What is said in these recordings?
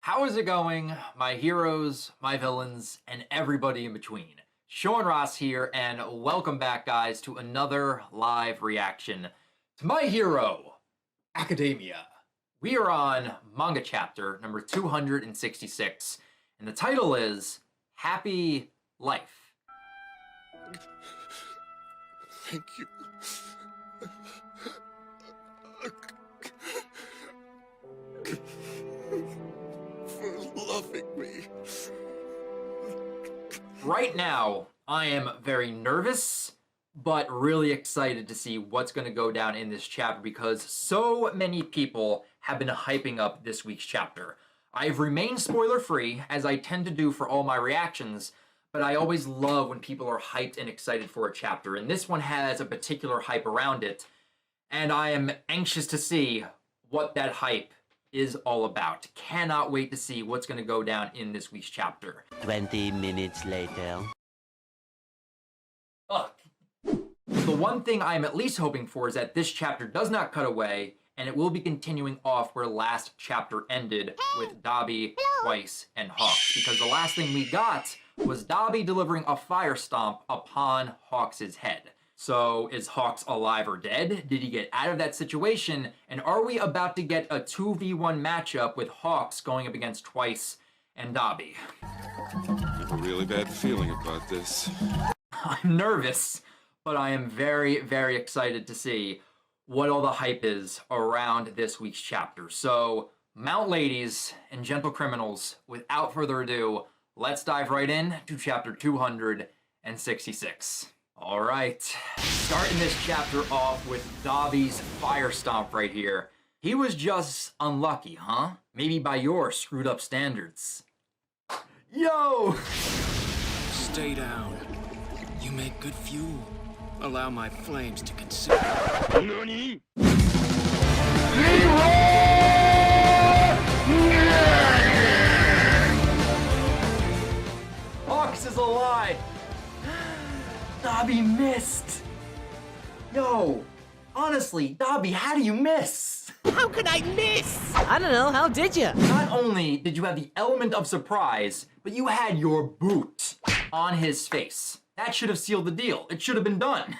How is it going, my heroes, my villains, and everybody in between? Sean Ross here, and welcome back, guys, to another live reaction to My Hero Academia. We are on manga chapter number 266, and the title is Happy Life. Thank you. For loving me. Right now, I am very nervous, but really excited to see what's going to go down in this chapter because so many people have been hyping up this week's chapter. I've remained spoiler-free, as I tend to do for all my reactions, but I always love when people are hyped and excited for a chapter, and this one has a particular hype around it, and I am anxious to see what that hype is all about. Cannot wait to see what's going to go down in this week's chapter. 20 minutes later. Ugh. The one thing I'm at least hoping for is that this chapter does not cut away, and it will be continuing off where last chapter ended with Dabi, Twice, and Hawks. Because the last thing we got was Dabi delivering a fire stomp upon Hawks' head. So is Hawks alive or dead? Did he get out of that situation? And are we about to get a 2v1 matchup with Hawks going up against Twice and Dabi? I have a really bad feeling about this. I'm nervous, but I am very, very excited to see what all the hype is around this week's chapter. So, mount ladies and gentle criminals, without further ado, let's dive right in to chapter 266. All right, starting this chapter off with Dabi's fire stomp right here. He was just unlucky, huh? Maybe by your screwed up standards. Yo! Stay down. You make good fuel. Allow my flames to consume. NANI?! Hawks is alive! Dabi missed! Yo, honestly, Dabi, how do you miss? How could I miss? I don't know, how did you? Not only did you have the element of surprise, but you had your boot on his face. That should have sealed the deal. It should have been done.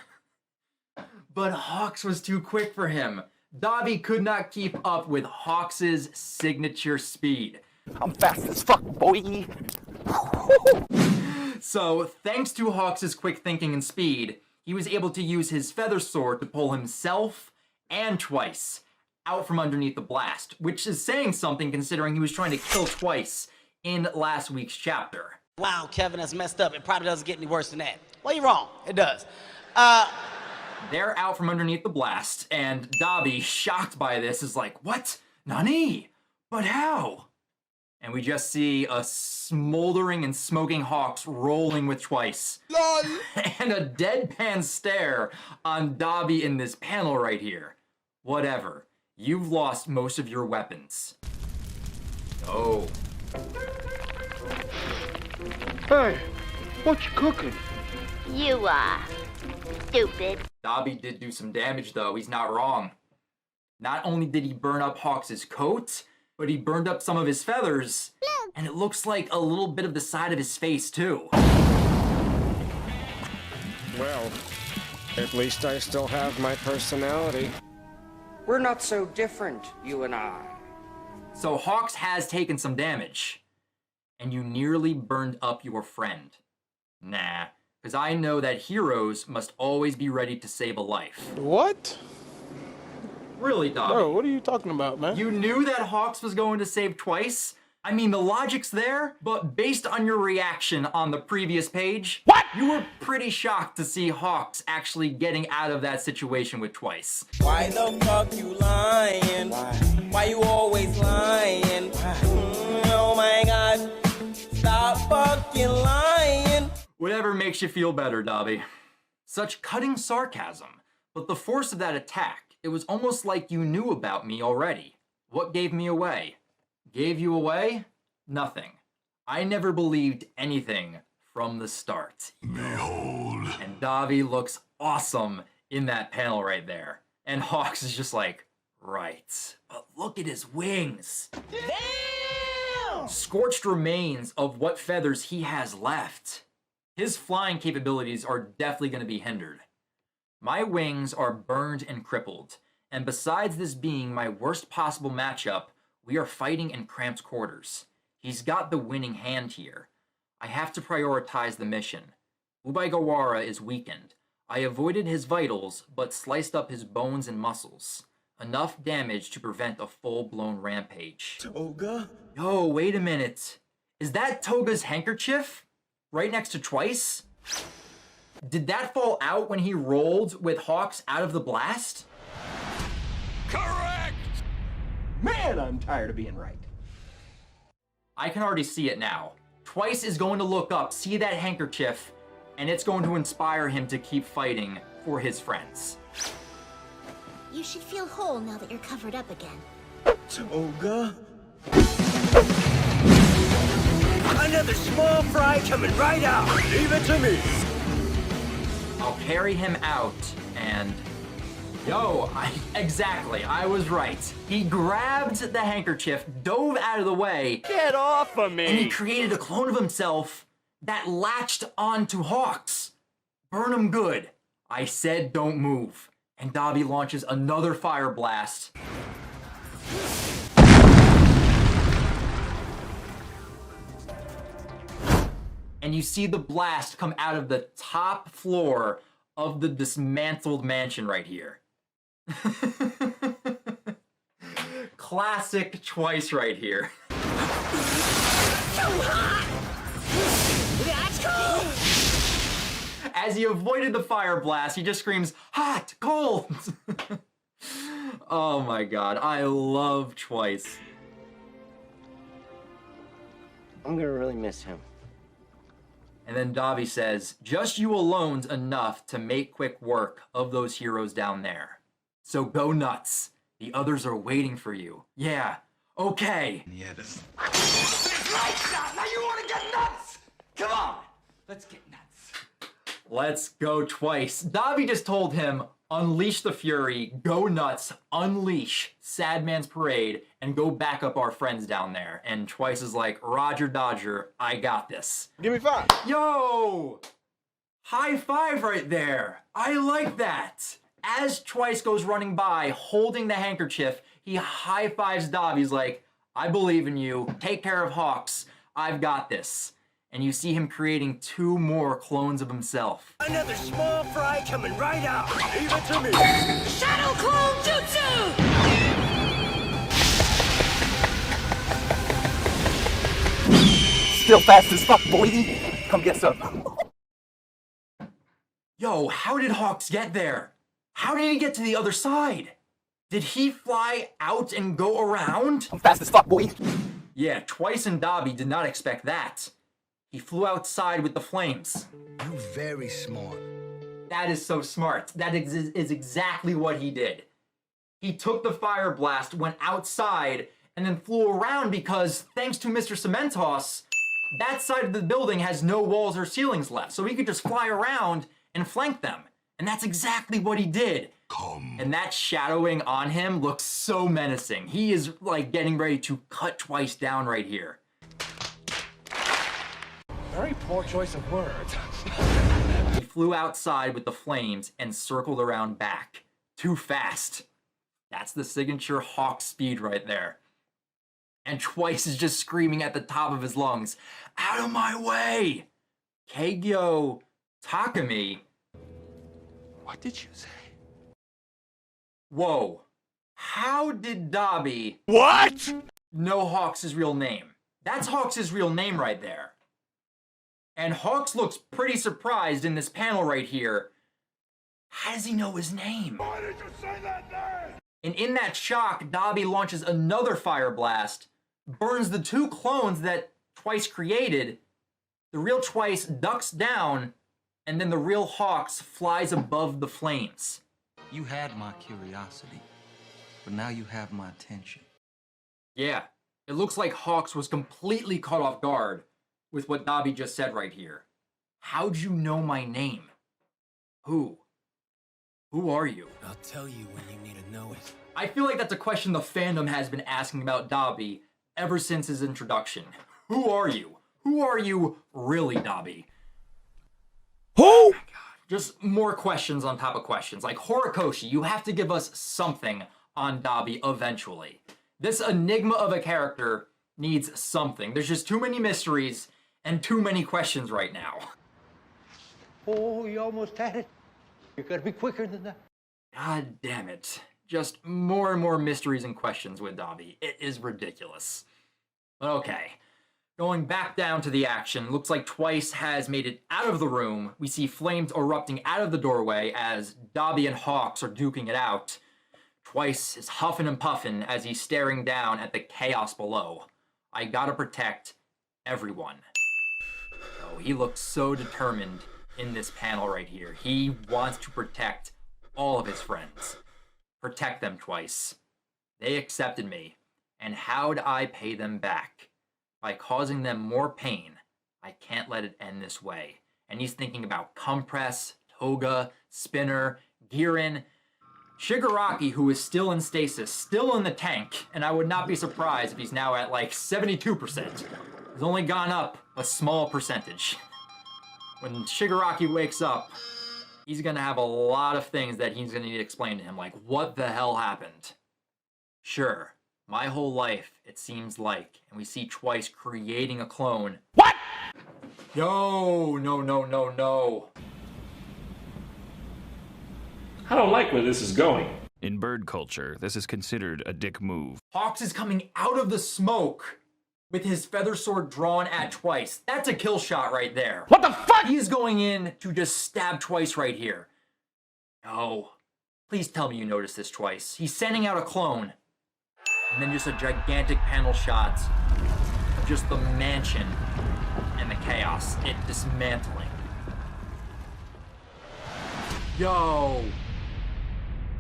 But Hawks was too quick for him. Dabi could not keep up with Hawks' signature speed. I'm fast as fuck, boy. So, thanks to Hawks' quick thinking and speed, he was able to use his feather sword to pull himself and Twice out from underneath the blast, which is saying something considering he was trying to kill Twice in last week's chapter. Wow, Kevin, that's messed up. It probably doesn't get any worse than that. Well, you're wrong. It does. They're out from underneath the blast, and Dabi, shocked by this, is like, what? Nani? But how? And we just see a smoldering and smoking Hawks rolling with Twice. LOL! And a deadpan stare on Dabi in this panel right here. Whatever. You've lost most of your weapons. Oh. Hey, what you cooking? You are stupid. Dabi did do some damage, though. He's not wrong. Not only did he burn up Hawks' coat, but he burned up some of his feathers, and it looks like a little bit of the side of his face, too. Well, at least I still have my personality. We're not so different, you and I. So Hawks has taken some damage, and you nearly burned up your friend. Nah, because I know that heroes must always be ready to save a life. What? Really, Dabi? Bro, what are you talking about, man? You knew that Hawks was going to save Twice? I mean, the logic's there, but based on your reaction on the previous page, what? You were pretty shocked to see Hawks actually getting out of that situation with Twice. Why the fuck you lying? Why you always lying? Oh my god. Stop fucking lying. Whatever makes you feel better, Dabi. Such cutting sarcasm, but the force of that attack, it was almost like you knew about me already. What gave me away? Gave you away? Nothing. I never believed anything from the start. Behold. And Dabi looks awesome in that panel right there. And Hawks is just like, right. But look at his wings. Damn! Scorched remains of what feathers he has left. His flying capabilities are definitely going to be hindered. My wings are burned and crippled, and besides this being my worst possible matchup, we are fighting in cramped quarters. He's got the winning hand here. I have to prioritize the mission. Ubaigawara is weakened. I avoided his vitals, but sliced up his bones and muscles. Enough damage to prevent a full-blown rampage. Toga? Yo, wait a minute. Is that Toga's handkerchief? Right next to Twice? Did that fall out when he rolled with Hawks out of the blast? Correct! Man, I'm tired of being right. I can already see it now. Twice is going to look up, see that handkerchief, and it's going to inspire him to keep fighting for his friends. You should feel whole now that you're covered up again. Toga? Another small fry coming right out. Leave it to me. I'll carry him out, and... Exactly, I was right. He grabbed the handkerchief, dove out of the way, Get off of me. and he created a clone of himself that latched onto Hawks. Burn him good. I said don't move. And Dabi launches another fire blast. And you see the blast come out of the top floor of the dismantled mansion right here. Classic Twice right here. That's cool. As he avoided the fire blast, he just screams, hot, cold! Oh my god, I love Twice. I'm gonna really miss him. And then Dabi says, just you alone's enough to make quick work of those heroes down there. So go nuts. The others are waiting for you. Yeah, okay. Yeah, this... Now you want to get nuts? Come on, let's get nuts. Let's go Twice. Dabi just told him, unleash the fury, go nuts, unleash Sad Man's Parade, and go back up our friends down there. And Twice is like, Roger Dodger, I got this. Give me 5. Yo! High five right there. I like that. As Twice goes running by, holding the handkerchief, he high fives Dabi. He's like, I believe in you. Take care of Hawks. I've got this. And you see him creating 2 more clones of himself. Another small fry coming right out. Leave it to me. Shadow Clone Jutsu! Still fast as fuck, boy. Come get some. Yo, how did Hawks get there? How did he get to the other side? Did he fly out and go around? I'm fast as fuck, boy. Yeah, Twice and Dabi did not expect that. He flew outside with the flames. You very smart. That is so smart. That is exactly what he did. He took the fire blast, went outside, and then flew around because, thanks to Mr. Cementos, that side of the building has no walls or ceilings left. So he could just fly around and flank them. And that's exactly what he did. And that shadowing on him looks so menacing. He is like getting ready to cut Twice down right here. Very poor choice of words. He flew outside with the flames and circled around back. Too fast. That's the signature Hawk speed right there. And Twice is just screaming at the top of his lungs, out of my way! Kagyo Takumi. What did you say? Whoa. How did Dabi What? know Hawks' real name? That's Hawks' real name right there. And Hawks looks pretty surprised in this panel right here. How does he know his name? Why did you say that name? And in that shock, Dabi launches another fire blast, burns the 2 clones that Twice created. The real Twice ducks down, and then the real Hawks flies above the flames. You had my curiosity, but now you have my attention. Yeah, it looks like Hawks was completely caught off guard with what Dabi just said right here. How'd you know my name? Who? Who are you? I'll tell you when you need to know it. I feel like that's a question the fandom has been asking about Dabi ever since his introduction. Who are you? Who are you really, Dabi? Who? Oh my God. Just more questions on top of questions. Like, Horikoshi, you have to give us something on Dabi eventually. This enigma of a character needs something. There's just too many mysteries and too many questions right now. Oh, you almost had it. You gotta be quicker than that. God damn it. Just more and more mysteries and questions with Dabi. It is ridiculous. Okay. Going back down to the action, looks like Twice has made it out of the room. We see flames erupting out of the doorway as Dabi and Hawks are duking it out. Twice is huffing and puffing as he's staring down at the chaos below. I gotta protect everyone. Oh, he looks so determined in this panel right here. He wants to protect all of his friends. Protect them, Twice. They accepted me, and how'd I pay them back? By causing them more pain. I can't let it end this way. And he's thinking about Compress, Toga, Spinner, Girin, Shigaraki, who is still in stasis, still in the tank, and I would not be surprised if he's now at like 72%. He's only gone up a small percentage. When Shigaraki wakes up, he's gonna have a lot of things that he's gonna need to explain to him, like, what the hell happened? Sure, my whole life, it seems like, and we see Twice creating a clone. What? No, no, no, no, no. I don't like where this is going. In bird culture, this is considered a dick move. Hawks is coming out of the smoke with his feather sword drawn at Twice. That's a kill shot right there. What the fuck? He's going in to just stab Twice right here. No. Please tell me you noticed this, Twice. He's sending out a clone. And then just a gigantic panel shot of just the mansion and the chaos. It dismantling. Yo.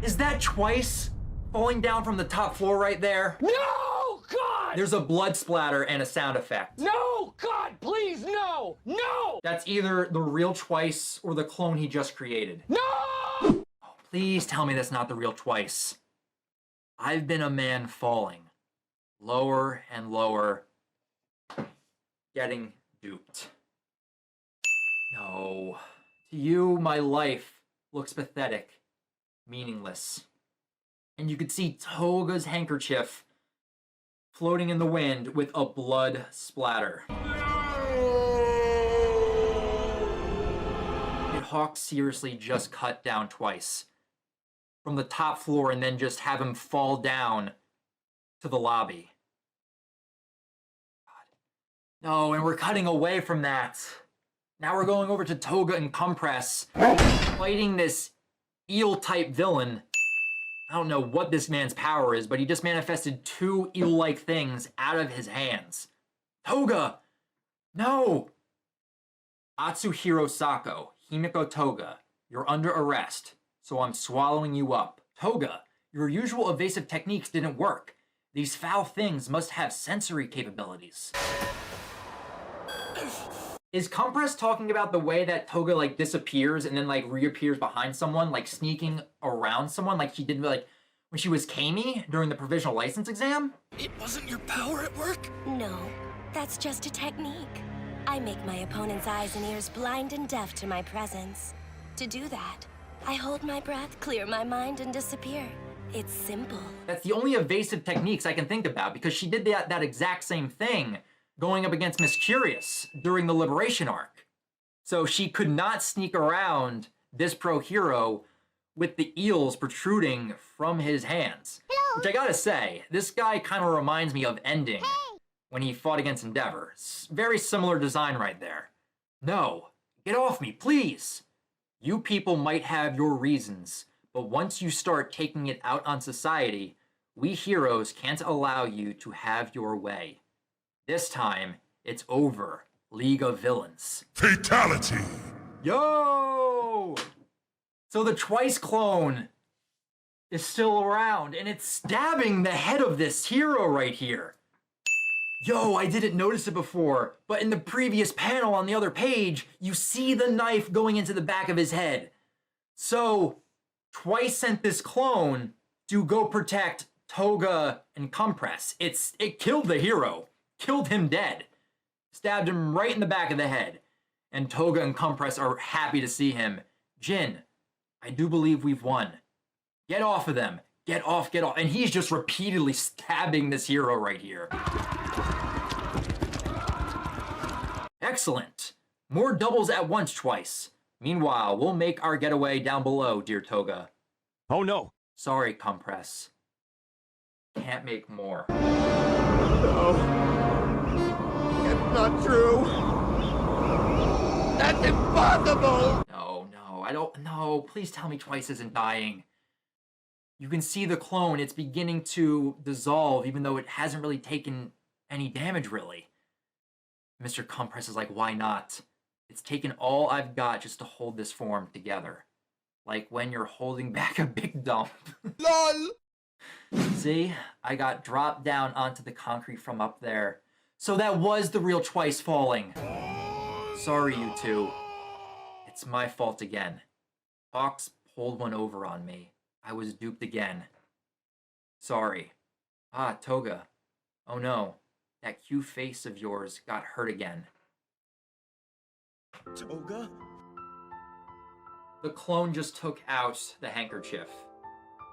Is that Twice falling down from the top floor right there? No, God! There's a blood splatter and a sound effect. No, God, please, no! No! That's either the real Twice or the clone he just created. No! Oh, please tell me that's not the real Twice. I've been a man falling. Lower and lower. Getting duped. No. To you, my life looks pathetic. Meaningless. And you could see Toga's handkerchief floating in the wind with a blood splatter. Did Hawk seriously just cut down Twice from the top floor and then just have him fall down to the lobby? God. No, and we're cutting away from that. Now we're going over to Toga and Compress, fighting this eel-type villain. I don't know what this man's power is, but he just manifested two eel-like things out of his hands. Toga! No! Atsuhiro Sako, Himiko Toga, you're under arrest, so I'm swallowing you up. Toga, your usual evasive techniques didn't work. These foul things must have sensory capabilities. Is Compress talking about the way that Toga, like, disappears and then, like, reappears behind someone, like, sneaking around someone, like she did, like, when she was Kami during the provisional license exam? It wasn't your power at work? No, that's just a technique. I make my opponent's eyes and ears blind and deaf to my presence. To do that, I hold my breath, clear my mind, and disappear. It's simple. That's the only evasive techniques I can think about, because she did that exact same thing going up against Miss Curious during the Liberation arc. So she could not sneak around this pro hero with the eels protruding from his hands. Hello. Which I gotta say, this guy kind of reminds me of Ending when he fought against Endeavor. Very similar design right there. No, get off me, please. You people might have your reasons, but once you start taking it out on society, we heroes can't allow you to have your way. This time, it's over. League of Villains. Fatality! Yo! So the Twice clone is still around, and it's stabbing the head of this hero right here. Yo, I didn't notice it before, but in the previous panel on the other page, you see the knife going into the back of his head. So, Twice sent this clone to go protect Toga and Compress. It killed the hero. Killed him dead. Stabbed him right in the back of the head. And Toga and Compress are happy to see him. Jin, I do believe we've won. Get off of them. Get off, get off. And he's just repeatedly stabbing this hero right here. Excellent. More doubles at once twice. Meanwhile, we'll make our getaway down below, dear Toga. Oh no. Sorry, Compress. Can't make more. No. It's not true. That's impossible! No, I don't know. Please tell me Twice isn't dying. You can see the clone. It's beginning to dissolve, even though it hasn't really taken any damage, really. Mr. Compress is like, why not? It's taken all I've got just to hold this form together. Like when you're holding back a big dump. LOL! See? I got dropped down onto the concrete from up there. So that was the real Twice falling. Sorry, you two. It's my fault again. Hawks pulled one over on me. I was duped again. Sorry. Ah, Toga. Oh no. That cute face of yours got hurt again. Toga? The clone just took out the handkerchief.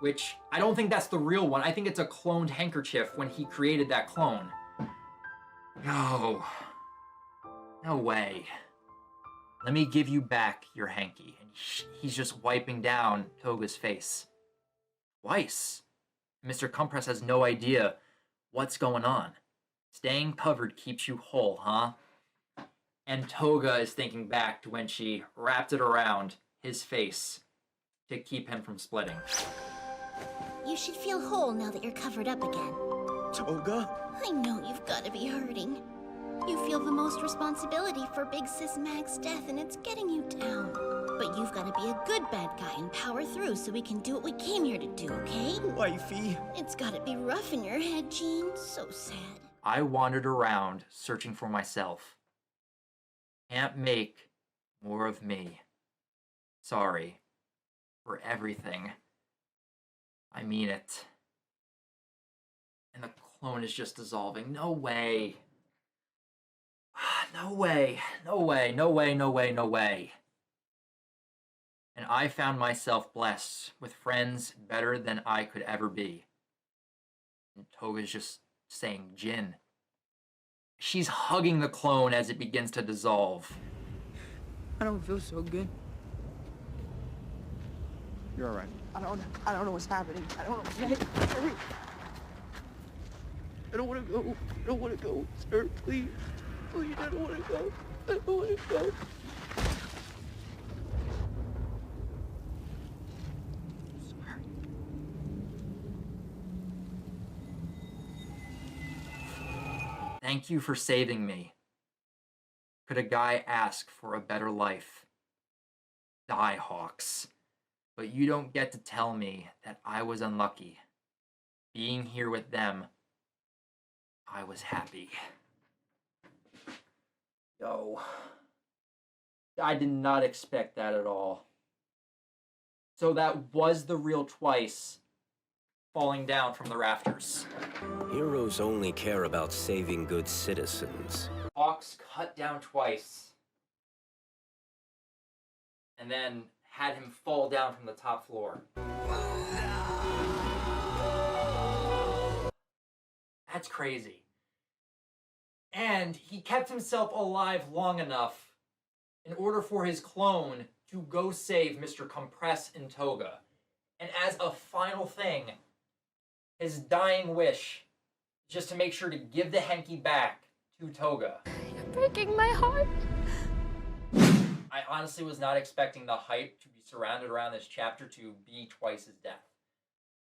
Which, I don't think that's the real one. I think it's a cloned handkerchief when he created that clone. No. No way. Let me give you back your hanky. And he's just wiping down Toga's face. Twice. Mr. Compress has no idea what's going on. Staying covered keeps you whole, huh? And Toga is thinking back to when she wrapped it around his face to keep him from splitting. You should feel whole now that you're covered up again. Toga? I know you've got to be hurting. You feel the most responsibility for Big Sis Mag's death, and it's getting you down. But you've got to be a good bad guy and power through so we can do what we came here to do, okay? Wifey. It's got to be rough in your head, Jean. So sad. I wandered around searching for myself. Can't make more of me. Sorry for everything. I mean it. And the clone is just dissolving. No way. No way. No way. No way. No way. No way. And I found myself blessed with friends better than I could ever be. And Toga's just saying Jin. She's hugging the clone as it begins to dissolve. I don't feel so good. You're alright. I don't know what's happening. I don't know. Hurry. I don't want to go. I don't want to go, sir. Please. Please, I don't want to go. I don't want to go. Sorry. Thank you for saving me. Could a guy ask for a better life? Die, Hawks. But you don't get to tell me that I was unlucky. Being here with them, I was happy. Yo. I did not expect that at all. So that was the real Twice falling down from the rafters. Heroes only care about saving good citizens. Hawks cut down Twice. And then had him fall down from the top floor. That's crazy. And he kept himself alive long enough in order for his clone to go save Mr. Compress and Toga. And as a final thing, his dying wish is just to make sure to give the hanky back to Toga. You're breaking my heart. I honestly was not expecting the hype to be surrounded around this chapter to be Twice's death.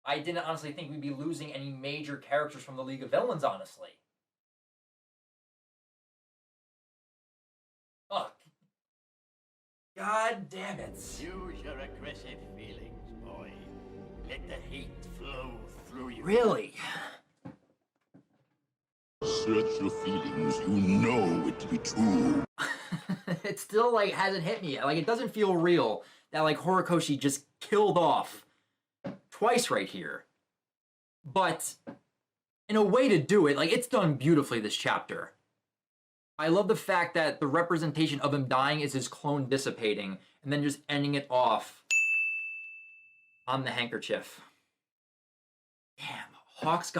I didn't honestly think we'd be losing any major characters from the League of Villains, honestly. Fuck. God damn it. Use your aggressive feelings, boy. Let the hate flow through you. Really? Search your feelings. You know it to be true. It still, like, hasn't hit me. Like, it doesn't feel real that, like, Horikoshi just killed off Twice right here. But in a way to do it, like, it's done beautifully, this chapter. I love the fact that the representation of him dying is his clone dissipating, and then just ending it off on the handkerchief. Damn, Hawks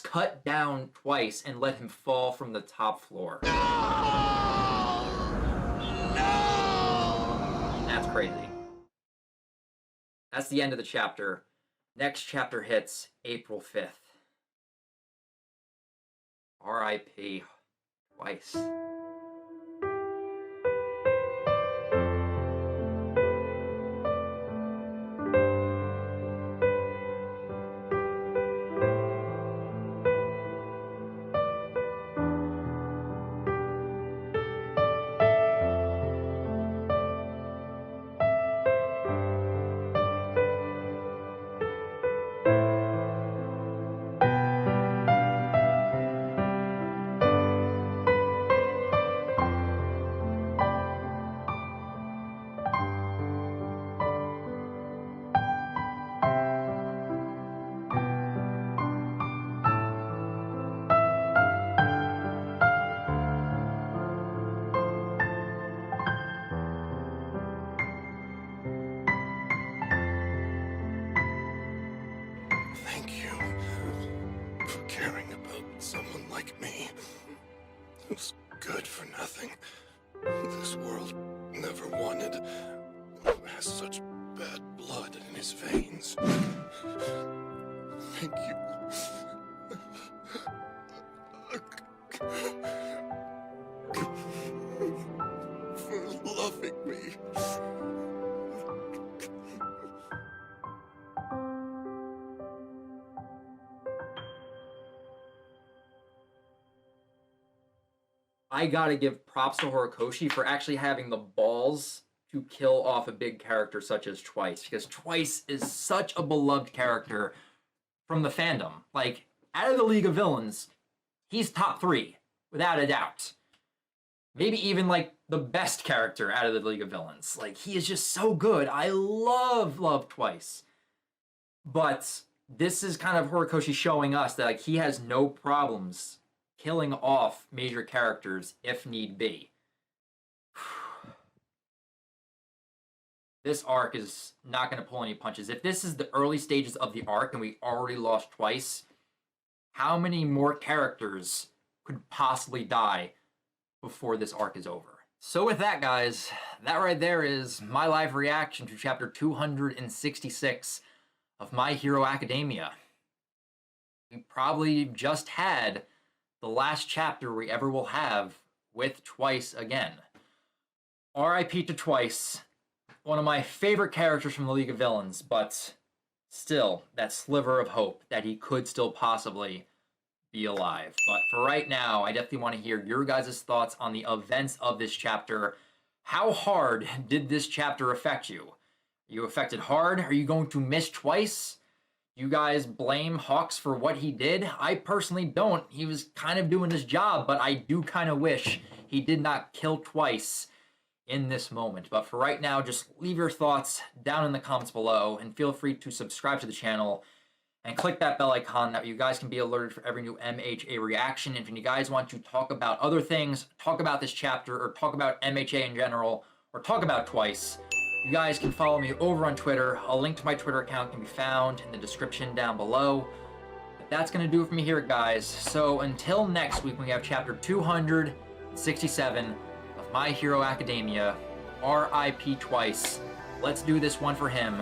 cut down twice and let him fall from the top floor. No! That's crazy. That's the end of the chapter. Next chapter hits April 5th. R.I.P. Twice. Thank you for caring about someone like me who's good for nothing. This world never wanted, who has such bad blood in his veins. Thank you for loving me. I gotta give props to Horikoshi for actually having the balls to kill off a big character such as Twice, because Twice is such a beloved character from the fandom. Like, out of the League of Villains, he's top 3, without a doubt. Maybe even, like, the best character out of the League of Villains. Like, he is just so good. I love Twice. But this is kind of Horikoshi showing us that, like, he has no problems killing off major characters if need be. This arc is not going to pull any punches. If this is the early stages of the arc and we already lost Twice, how many more characters could possibly die before this arc is over? So with that, guys, that right there is my live reaction to chapter 266 of My Hero Academia. We probably just had the last chapter we ever will have with Twice again. R.I.P. to Twice, one of my favorite characters from the League of Villains, but still, that sliver of hope that he could still possibly be alive. But for right now, I definitely want to hear your guys' thoughts on the events of this chapter. How hard did this chapter affect you? Are you affected hard? Are you going to miss Twice? You guys blame Hawks for what he did? I personally don't. He was kind of doing his job, but I do kind of wish he did not kill Twice in this moment. But for right now, just leave your thoughts down in the comments below, and feel free to subscribe to the channel and click that bell icon that you guys can be alerted for every new MHA reaction. And if you guys want to talk about other things, talk about this chapter, or talk about MHA in general, or talk about Twice, you guys can follow me over on Twitter. A link to my Twitter account can be found in the description down below. But that's going to do it for me here, guys. So until next week, when we have chapter 267 of My Hero Academia, R.I.P. Twice. Let's do this one for him.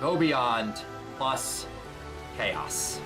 Go beyond, plus chaos.